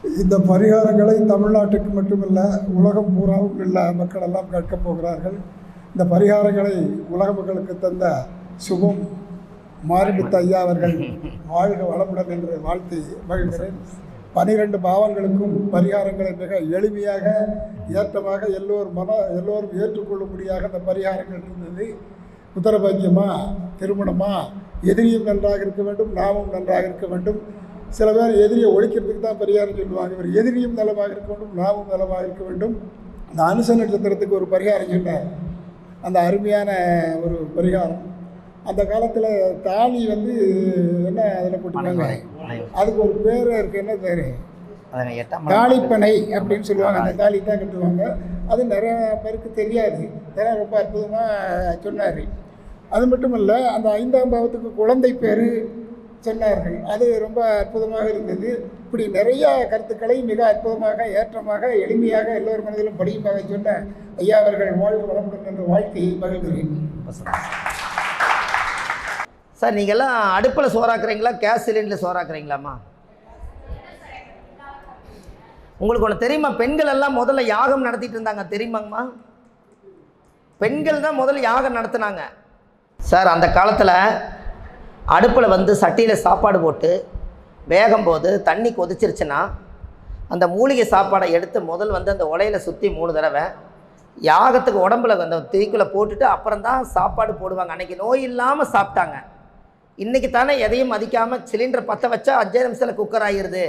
இந்த பரிகாரங்களை தமிழ்நாட்டுக்கு மட்டுமல்ல உலகம் பூராவும் உள்ள மக்கள் எல்லாம் கேட்கப் போகிறார்கள். இந்த பரிகாரங்களை உலக மக்களுக்கு தந்த சுபம் மாரிமுத்து ஐயா அவர்கள் வாழ்க வளமுடன் என்று வாழ்த்தி மகிழ்கிறேன். 12 பாவங்களுக்கும் பரிகாரங்களை மிக எளிமையாக ஏற்றமாக எல்லோரும் ஏற்றுக்கொள்ளும்படியாக அந்த பரிகாரங்கள் இருந்தது. உத்தரபாக்கியமா, திருமணமா, எதிரியும் நன்றாக இருக்க வேண்டும், நாமும் நன்றாக இருக்க வேண்டும். சில பேர் எதிரியை ஒழிக்கிறதுக்கு தான் பரிகாரம் சொல்லுவாங்க. இவர் எதிரியும் நலமாக இருக்க வேண்டும், நாமும் நலமாக இருக்க வேண்டும். அந்த அனுச நட்சத்திரத்துக்கு ஒரு பரிகாரம் சொன்னார். அந்த அருமையான ஒரு பரிகாரம். அந்த காலத்தில் தாலி என்ன அதில் போட்டுருக்காங்க, அதுக்கு ஒரு பேர் இருக்குது. என்ன பேர்? தாலிப்பனை அப்படின்னு சொல்லுவாங்க. அந்த தாலி தான் கட்டுவாங்க. அது நிறைய பேருக்கு தெரியாது. இதெல்லாம் ரொம்ப அற்புதமாக சொன்னார். அது மட்டும் இல்லை, அந்த 5ஆம் பாவத்துக்கு குழந்தை பேர் சொன்னார்கள். அது ரொம்ப அற்புதமாக இருந்தது. இப்படி நிறைய கருத்துக்களை மிக அற்புதமாக ஏற்றமாக எளிமையாக எல்லோரும் மனதிலும் படியுமாக சொன்ன ஐயா அவர்கள் வாழ்க வளமுடன் என்ற வாழ்க்கையை மகிழ்கிறேன். சார், நீங்கள்லாம் அடுப்பில் சோறாக்குறீங்களா, கேஸ் சிலிண்டரில் சோறாக்குறீங்களாம்மா? உங்களுக்கு ஒன்று தெரியுமா? பெண்கள் எல்லாம் முதல்ல யாகம் நடத்திட்டு இருந்தாங்க, தெரியுமாங்கம்மா? பெண்கள் தான் முதல்ல யாகம் நடத்தினாங்க சார். அந்த காலத்தில் அடுப்பில் சட்டியில் சாப்பாடு போட்டு வேகும்போது தண்ணி கொதிச்சிருச்சுன்னா அந்த மூலிகை சாப்பாடை எடுத்து முதல் அந்த உலையில் சுற்றி 3 தடவை யாகத்துக்கு உடம்புல அந்த தீக்குள்ளே போட்டுட்டு அப்புறம் தான் சாப்பாடு போடுவாங்க. அன்றைக்கி நோய் இல்லாமல் சாப்பிட்டாங்க. இன்றைக்கி தானே எதையும் மதிக்காமல் சிலிண்டரை பற்ற வச்சா 5 நிமிஷத்தில் குக்கர் ஆகிடுது.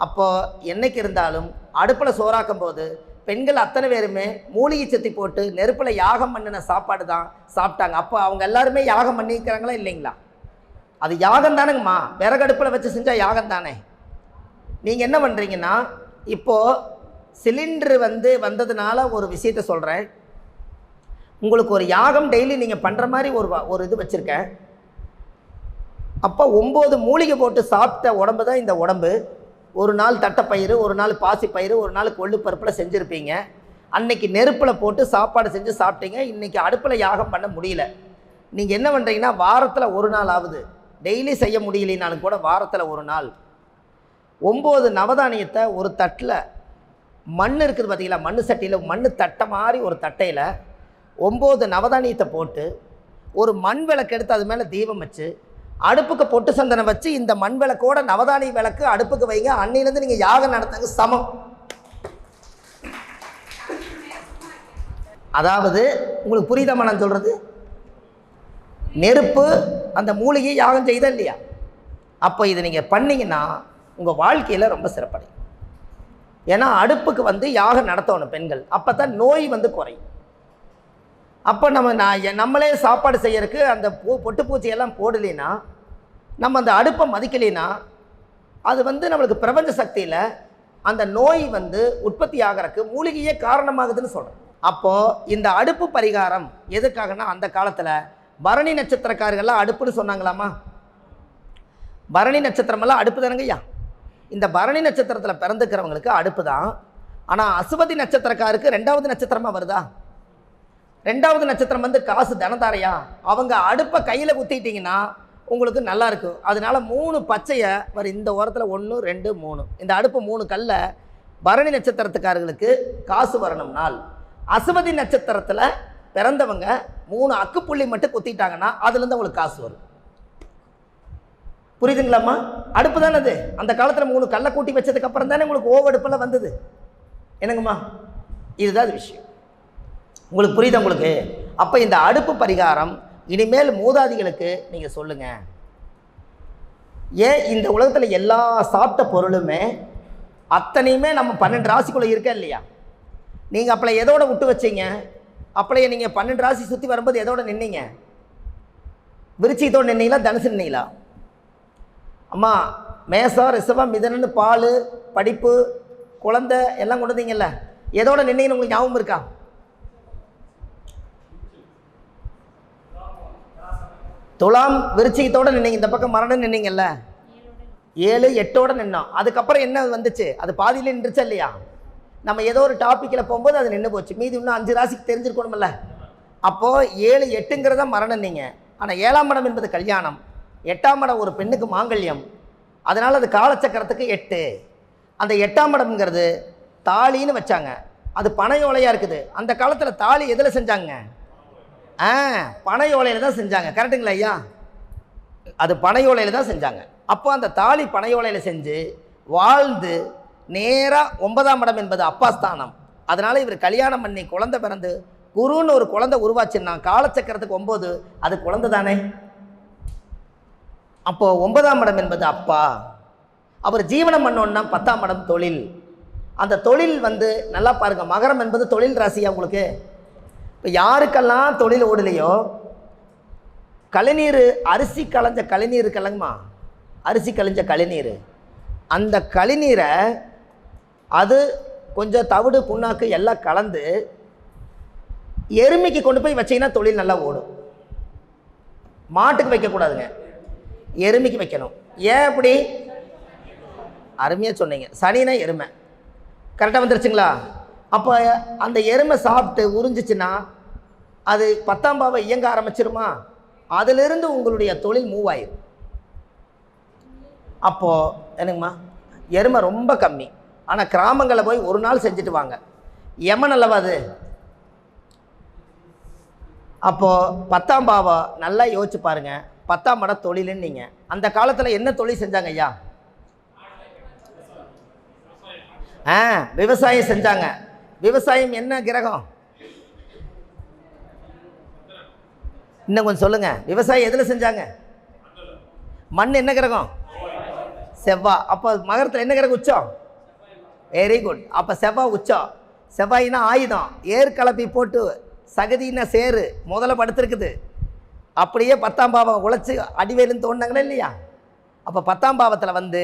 அப்போது என்றைக்கு இருந்தாலும் அடுப்பில் சோறாக்கும் போது பெண்கள் அத்தனை பேருமே மூலிகை சத்தி போட்டு நெருப்பில் யாகம் பண்ணின சாப்பாடு தான் சாப்பிட்டாங்க. அப்போ அவங்க எல்லாருமே யாகம் பண்ணிக்கிறாங்களா இல்லைங்களா? அது யாகம் தானுங்கம்மா. விறகடுப்பில் வச்சு செஞ்சால் யாகம் தானே. நீங்கள் என்ன பண்ணுறீங்கன்னா, இப்போது சிலிண்டரு வந்ததுனால ஒரு விஷயத்த சொல்கிறேன். உங்களுக்கு ஒரு யாகம் டெய்லி நீங்கள் பண்ணுற மாதிரி ஒரு இது வச்சுருக்கேன். அப்போ 9 மூலிகை போட்டு சாப்பிட்ட உடம்பு தான் இந்த உடம்பு. ஒரு நாள் தட்டைப்பயிறு, ஒரு நாள் பாசிப்பயிறு, ஒரு நாள் கொள்ளு பருப்பில் செஞ்சுருப்பீங்க. அன்னைக்கு நெருப்பில் போட்டு சாப்பாடு செஞ்சு சாப்பிட்டீங்க. இன்றைக்கி அடுப்பில் யாகம் பண்ண முடியல. நீங்கள் என்ன பண்ணுறீங்கன்னா, வாரத்தில் ஒரு நாள் ஆகுது, டெய்லி செய்ய முடியலைனாலும் கூட வாரத்தில் ஒரு நாள் 9 நவதானியத்தை ஒரு தட்டில், மண் இருக்குது பார்த்தீங்களா, மண் சட்டியில், மண் தட்டை மாதிரி ஒரு தட்டையில் 9 நவதானியத்தை போட்டு ஒரு மண் விளக்கு எடுத்து அது மேலே தீபம் வச்சு அடுப்புக்கு பொட்டு சந்தனம் வச்சு இந்த மண் விளக்கோட நவதானிய விளக்கு அடுப்புக்கு வைங்க. அன்னிலேருந்து நீங்கள் யாகம் நடத்துங்க சமம். அதாவது உங்களுக்கு புரியுதாம்மா நான் சொல்கிறது? நெருப்பு அந்த மூலிகை யாகம் செய்தா இல்லையா? அப்போ இதை நீங்கள் பண்ணிங்கன்னா உங்கள் வாழ்க்கையில் ரொம்ப சிறப்படையும். ஏன்னா அடுப்புக்கு யாகம் நடத்தணும் பெண்கள். அப்போ தான் நோய் குறையும். அப்போ நம்மளே சாப்பாடு செய்யறதுக்கு அந்த பொட்டு பூச்சியெல்லாம் போடலைன்னா, நம்ம அந்த அடுப்பை மதிக்கலைன்னா, அது நம்மளுக்கு பிரபஞ்ச சக்தியில் அந்த நோய் உற்பத்தி ஆகிறதுக்கு மூலிகையே காரணமாகுதுன்னு சொல்கிறேன். அப்போது இந்த அடுப்பு பரிகாரம் எதுக்காகனா, அந்த காலத்தில் பரணி நட்சத்திரக்காரர்கள்லாம் அடுப்புன்னு சொன்னாங்களாமா? பரணி நட்சத்திரமெல்லாம் அடுப்பு தானுங்கய்யா. இந்த பரணி நட்சத்திரத்தில் பிறந்துக்கிறவங்களுக்கு அடுப்பு தான். ஆனால் அசுவதி நட்சத்திரக்காருக்கு 2வது நட்சத்திரமாக வருதா? 2வது நட்சத்திரம் காசு தனதாரையா? அவங்க அடுப்பை கையில் குத்திட்டிங்கன்னா உங்களுக்கு நல்லா இருக்கும். அதனால 3 பச்சையை இந்த ஓரத்தில் 1 2 3 இந்த அடுப்பு 3 கல்லை பரணி நட்சத்திரத்துக்காரர்களுக்கு காசு வரணும் நாள். அசுவதி நட்சத்திரத்தில் பிறந்தவங்க 3 அக்குப்புள்ளி மட்டும் குத்திட்டாங்கன்னா அதுலேருந்து உங்களுக்கு காசு வரும். புரியுதுங்களாம்மா? அடுப்பு தானே அது. அந்த காலத்தில் 3 கல்லை கூட்டி வச்சதுக்கப்புறம் தானே உங்களுக்கு ஓவடுப்பில் வந்தது. என்னங்கம்மா? இதுதான் அது விஷயம். உங்களுக்கு புரியுதா உங்களுக்கு? அப்போ இந்த அடுப்பு பரிகாரம் இனிமேல் மூதாதிகளுக்கு நீங்கள் சொல்லுங்கள். ஏன் இந்த உலகத்தில் எல்லா சாப்பிட்ட பொருளுமே அத்தனையுமே நம்ம 12 ராசிக்குள்ளே இருக்கா இல்லையா? நீங்கள் அப்பளை எதோட விட்டு வச்சிங்க? அப்பளைய நீங்கள் 12 ராசி சுற்றி வரும்போது எதோட நின்னீங்க? விருச்சிகத்தோடு நின்னீங்களா, தனுசு நின்னீங்களா? அம்மா மேசம் ரிஷபம் மிதனன்னு பால் படிப்பு குழந்தை எல்லாம் கொண்டு வந்தீங்கல்ல, எதோட நின்னீங்கன்னு உங்களுக்கு ஞாபகம் இருக்கா? துலாம் விருச்சிகத்தோடு நின்னீங்க. இந்த பக்கம் மரணம் நின்னீங்கல்ல, 7 8ஓட நின்னோம். அதுக்கப்புறம் என்ன வந்துச்சு? அது பாதியில் நின்றுச்சா இல்லையா? நம்ம ஏதோ ஒரு டாப்பிக்கில் போகும்போது அது நின்று போச்சு. மீதி இன்னும் 5 ராசிக்கு தெரிஞ்சிருக்கணும்ல. அப்போது 7 8ங்கிறத மரணம். நீங்கள் ஆனால் 7ஆம் இடம் என்பது கல்யாணம், 8ஆம் இடம் ஒரு பெண்ணுக்கு மாங்கல்யம். அதனால் அது காலச்சக்கரத்துக்கு 8. அந்த 8ஆம் இடம்ங்கிறது தாலின்னு வச்சாங்க. அது பனை ஓலையாக இருக்குது. அந்த காலத்தில் தாலி எதில் செஞ்சாங்க? பனை ஓலையில் தான் செஞ்சாங்க. கரெக்டுங்களா ஐயா? அது பனை ஓலையில் தான் செஞ்சாங்க. அப்போ அந்த தாலி பனை ஓலையில் செஞ்சு வாழ்ந்து நேராக 9ஆம் இடம் என்பது அப்பா ஸ்தானம். அதனால் இவர் கல்யாணம் பண்ணி குழந்தை பிறந்து குருன்னு ஒரு குழந்தை உருவாச்சுன்னா காலச்சக்கரத்துக்கு 9 அது குழந்தை தானே. அப்போது 9ஆம் இடம் என்பது அப்பா. அவர் ஜீவனம் பண்ணோன்னா 10ஆம் இடம் தொழில். அந்த தொழில் வந்து நல்லா பாருங்கள், மகரம் என்பது தொழில் ராசியா உங்களுக்கு. இப்போ யாருக்கெல்லாம் தொழில் ஓடலையோ, கழிநீர் அரிசி களைஞ்ச கழிநீர் கலங்குமா, அரிசி கழிஞ்ச கழிநீர், அந்த கழிநீரை அது கொஞ்சம் தவிடு புண்ணாக்கு எல்லாம் கலந்து எருமைக்கு கொண்டு போய் வச்சிங்கன்னா தொழில் நல்லா ஓடும். மாட்டுக்கு வைக்கக்கூடாதுங்க, எருமைக்கு வைக்கணும். ஏன் அப்படி? அருமையாக சொன்னீங்க. சனினா எருமை. கரெக்டாக வந்துருச்சுங்களா? அப்போ அந்த எருமை சாப்பிட்டு உறிஞ்சிச்சுன்னா அது 10ஆம் பாவம் இயங்க ஆரம்பிச்சிருமா, அதிலிருந்து உங்களுடைய தொழில் மூவ் ஆயிடும். அப்போது என்னங்கம்மா, எருமை ரொம்ப கம்மி. ஆனால் கிராமங்களில் போய் ஒரு நாள் செஞ்சுட்டு வாங்க, யமன் அல்லவா அது. அப்போது 10ஆம் பாவம் நல்லா யோசிச்சு பாருங்கள். 10ஆம் இடம் தொழிலுன்னு நீங்கள் அந்த காலத்தில் என்ன தொழில் செஞ்சாங்க ஐயா? விவசாயம் செஞ்சாங்க. விவசாயம் என்ன கிரகம்? இன்னும் கொஞ்சம் சொல்லுங்கள். விவசாயம் எதில் செஞ்சாங்க? மண் என்ன கிரகம்? செவ்வாய். அப்போ மகரத்தில் என்ன கிரகம் உச்சம்? Very good. அப்போ செவ்வாய் உச்சம். செவ்வாயினா ஆயுதம். ஏர் கலப்பி போட்டு சகதின்னா சேரு முதல்ல படுத்துருக்குது. அப்படியே 10ஆம் பாவம் உழைச்சி அடிவேலுன்னு தோணுனாங்களே இல்லையா? அப்போ 10ஆம் பாவத்தில் வந்து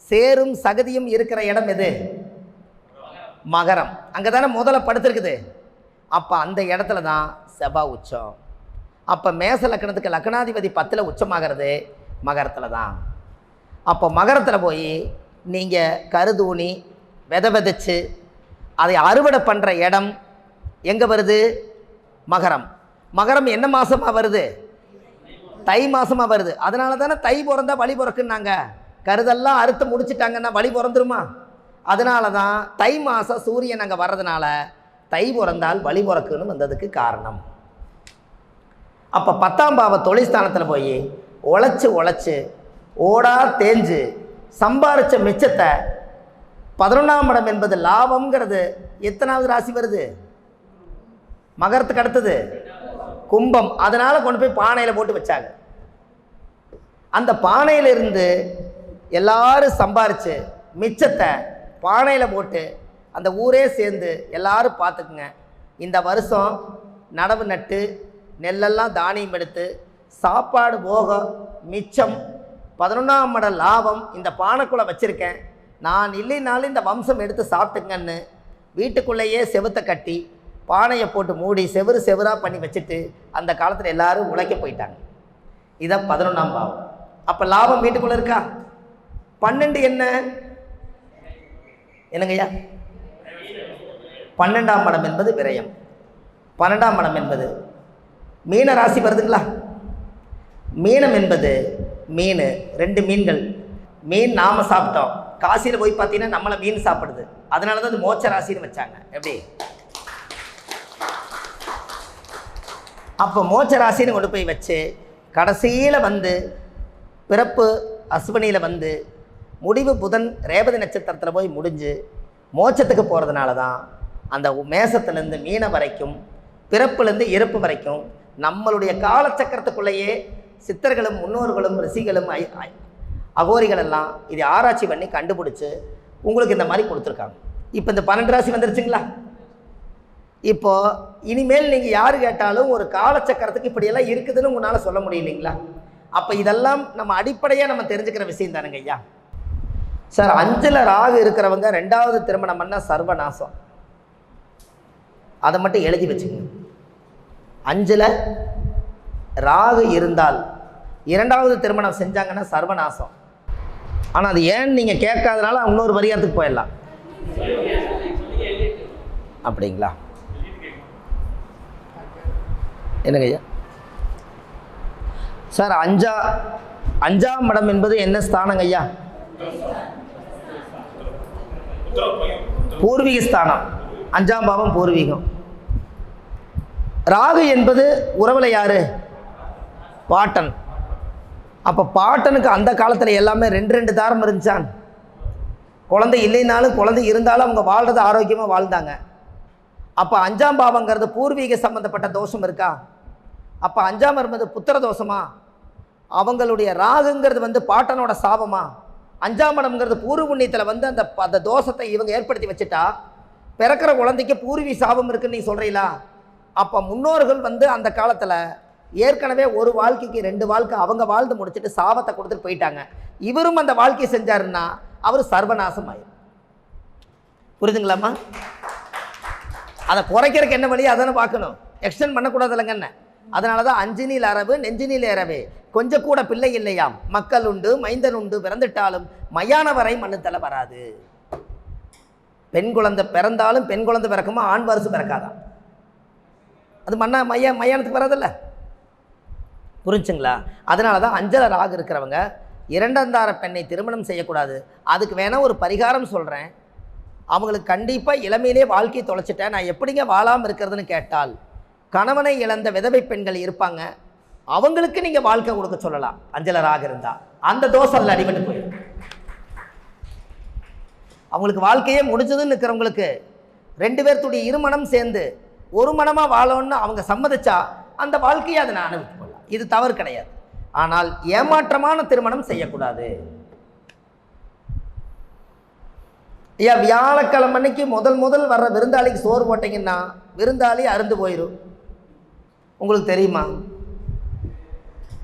சேரும் சகதியும் இருக்கிற இடம் எது? மகரம். அங்கே தானே முதல்ல படுத்துருக்குது. அப்போ அந்த இடத்துல தான் செவ்வாய் உச்சம். அப்போ மேச லக்கணத்துக்கு லக்னாதிபதி 10ல் உச்சமாகிறது மகரத்தில் தான். அப்போ மகரத்தில் போய் நீங்கள் கருதூணி விதைச்சு அதை அறுவடை பண்ணுற இடம் எங்கே வருது? மகரம். மகரம் என்ன மாதமாக வருது? தை மாதமாக வருது. அதனால தானே தை பிறந்தா வழி பிறக்குன்னாங்க. கருதெல்லாம் அறுத்து முடிச்சிட்டாங்கன்னா வழி பிறந்துருமா? அதனால தான் தை மாதம் சூரியன் அங்கே வர்றதுனால தை பிறந்தால் வழி பிறக்குன்னு வந்ததுக்கு காரணம். அப்போ 10ஆம் பாவ தொழில்ஸ்தானத்தில் போய் உழைச்சி ஓடா தேஞ்சு சம்பாரித்த மிச்சத்தை 11ஆம் இடம் என்பது லாபம்ங்கிறது எத்தனாவது ராசி வருது? மகரத்துக்கு அடுத்தது கும்பம். அதனால் கொண்டு போய் பானையில் போட்டு வச்சாங்க. அந்த பானையிலிருந்து எல்லாரும் சம்பாரித்து மிச்சத்தை பானையில் போட்டு அந்த ஊரே சேர்ந்து எல்லாரும் பார்த்துக்குங்க, இந்த வருஷம் நடவு நட்டு நெல்லெல்லாம் தானியம் எடுத்து சாப்பாடு போக மிச்சம் 11ஆம் இடம் லாபம் இந்த பானைக்குள்ளே வச்சுருக்கேன், நான் இல்லைனாலும் இந்த வம்சம் எடுத்து சாப்பிட்டுங்கன்னு வீட்டுக்குள்ளேயே செவுத்தை கட்டி பானையை போட்டு மூடி செவராக பண்ணி வச்சுட்டு அந்த காலத்தில் எல்லாரும் உழைக்க போயிட்டாங்க. இதான் 11ஆம் பாவம். அப்போ லாபம் வீட்டுக்குள்ளே இருக்கா? 12 என்னங்கய்யா? 12ஆம் இடம் என்பது விரயம். 12ஆம் இடம் என்பது மீன ராசி வருதுங்களா? மீனம் என்பது மீன், 2 மீன்கள். மீன் நாம் சாப்பிட்டோம், காசியில் போய் பார்த்தீங்கன்னா நம்மளை மீன் சாப்பிடுது. அதனால தான் அது மோட்ச ராசின்னு வச்சாங்க. எப்படி? அப்போ மோட்ச ராசின்னு கொண்டு போய் வச்சு கடைசியில் வந்து பிறப்பு அஸ்வினியில் வந்து முடிவு புதன் ரேவதி நட்சத்திரத்தில் போய் முடிஞ்சு மோட்சத்துக்கு போகிறதுனால தான் அந்த மேசத்துலேருந்து மீன வரைக்கும் பிறப்புலேருந்து இறப்பு வரைக்கும் நம்மளுடைய காலச்சக்கரத்துக்குள்ளேயே சித்தர்களும் முன்னோர்களும் ரிஷிகளும் அகோரிகளெல்லாம் இதை ஆராய்ச்சி பண்ணி கண்டுபிடிச்சி உங்களுக்கு இந்த மாதிரி கொடுத்துருக்காங்க. இப்போ இந்த 12 ராசி வந்துருச்சுங்களா? இப்போது இனிமேல் நீங்கள் யார் கேட்டாலும் ஒரு காலச்சக்கரத்துக்கு இப்படியெல்லாம் இருக்குதுன்னு உங்களால் சொல்ல முடியலைங்களா? அப்போ இதெல்லாம் நம்ம அடிப்படையாக நம்ம தெரிஞ்சுக்கிற விஷயம் தானுங்க ஐயா. சார் 5ல் ராகு இருக்கிறவங்க 2வது திருமணம் பண்ணால் சர்வநாசம். அதை மட்டும் எழுதி வச்சுக்கோங்க. 5ல் ராகு இருந்தால் 2வது திருமணம் செஞ்சாங்கன்னா சர்வநாசம். ஆனால் அது ஏன்னு நீங்கள் கேட்காதனால இன்னொரு பரிகாரத்துக்கு போயிடலாம். அப்படிங்களா? என்னங்க ஐயா? சார் 5ஆம் இடம் என்பது என்ன ஸ்தானங்க ஐயா? பூர்வீக ஸ்தானம், 5ஆம் பாவம் பூர்வீகம். ராகு என்பது உறவில் யாரு? பாட்டன். அப்போ பாட்டனுக்கு அந்த காலத்தில் எல்லாமே 2 தாரம் இருந்துச்சான். குழந்தை இல்லைனாலும் குழந்தை இருந்தாலும் அவங்க வாழ்றது ஆரோக்கியமாக வாழ்ந்தாங்க. அப்போ 5ஆம் பாவங்கிறது பூர்வீக சம்பந்தப்பட்ட தோஷம் இருக்கா? அப்போ 5ஆம் என்பது புத்திர தோஷமா? அவங்களுடைய ராகுங்கிறது பாட்டனோட சாபமா? 5ஆம் இடம்ங்கிறது பூர்வ புண்ணியத்தில் அந்த தோஷத்தை இவங்க ஏற்படுத்தி வச்சுட்டா பிறக்கிற குழந்தைக்கு பூர்வீக சாபம் இருக்குன்னு நீ சொல்கிறீங்களா? அப்போ முன்னோர்கள் அந்த காலத்தில் ஏற்கனவே ஒரு வாழ்க்கைக்கு 2 வாழ்க்கை அவங்க வாழ்ந்து முடிச்சுட்டு சாபத்தை கொடுத்துட்டு போயிட்டாங்க. இவரும் அந்த வாழ்க்கையை செஞ்சாருன்னா அவர் சர்வநாசம் ஆயிரும். புரியுதுங்களாம்மா? அதை குறைக்கிறதுக்கு என்ன வழி அதானே பார்க்கணும். எக்ஸ்டெண்ட் பண்ணக்கூடாது இல்லைங்கண்ண. அதனால தான் 5 நீல் அரவு 9 நீல் ஏறவே கொஞ்சம் கூட பிள்ளை இல்லையாம், மக்கள் உண்டு மைந்தன் உண்டு பிறந்துட்டாலும் மையான வரை மண்ணுத்தலை வராது. பெண் குழந்தை பிறந்தாலும் பெண் குழந்தை பிறக்குமா, ஆண் வாரிசு பிறக்காதான். அது மையானத்துக்கு வராதில்ல. புரிஞ்சுங்களா? அதனால தான் 5ல் ராகு இருக்கிறவங்க 2ஆம் தார பெண்ணை திருமணம் செய்யக்கூடாது. அதுக்கு வேணால் ஒரு பரிகாரம் சொல்கிறேன். அவங்களுக்கு கண்டிப்பாக இளமையிலே வாழ்க்கையை தொலைச்சிட்டேன், நான் எப்படிங்க வாழாமல் இருக்கிறதுன்னு கேட்டால், கணவனை இழந்த விதவை பெண்கள் இருப்பாங்க, அவங்களுக்கு நீங்கள் வாழ்க்கை கொடுக்க சொல்லலாம். 5ல் ராகு இருந்தால் அந்த தோசை அதில் அடிபட்டு போயிடும். அவங்களுக்கு வாழ்க்கையே முடிஞ்சதுன்னு இருக்கிறவங்களுக்கு 2 பேர்த்துடைய இருமணம் சேர்ந்து ஒரு மனமாக வாழணும்னு அவங்க சம்மதிச்சா அந்த வாழ்க்கையை அதை நான் அனுபவித்து கொள்ளலாம். இது தவறு கிடையாது. ஆனால் ஏமாற்றமான திருமணம் செய்யக்கூடாது. ஐயா, வியாழக்கிழமை அன்னைக்கு முதல் வர்ற விருந்தாளிக்கு சோறு போட்டிங்கன்னா விருந்தாளி அருந்து போயிடும். உங்களுக்கு தெரியுமா?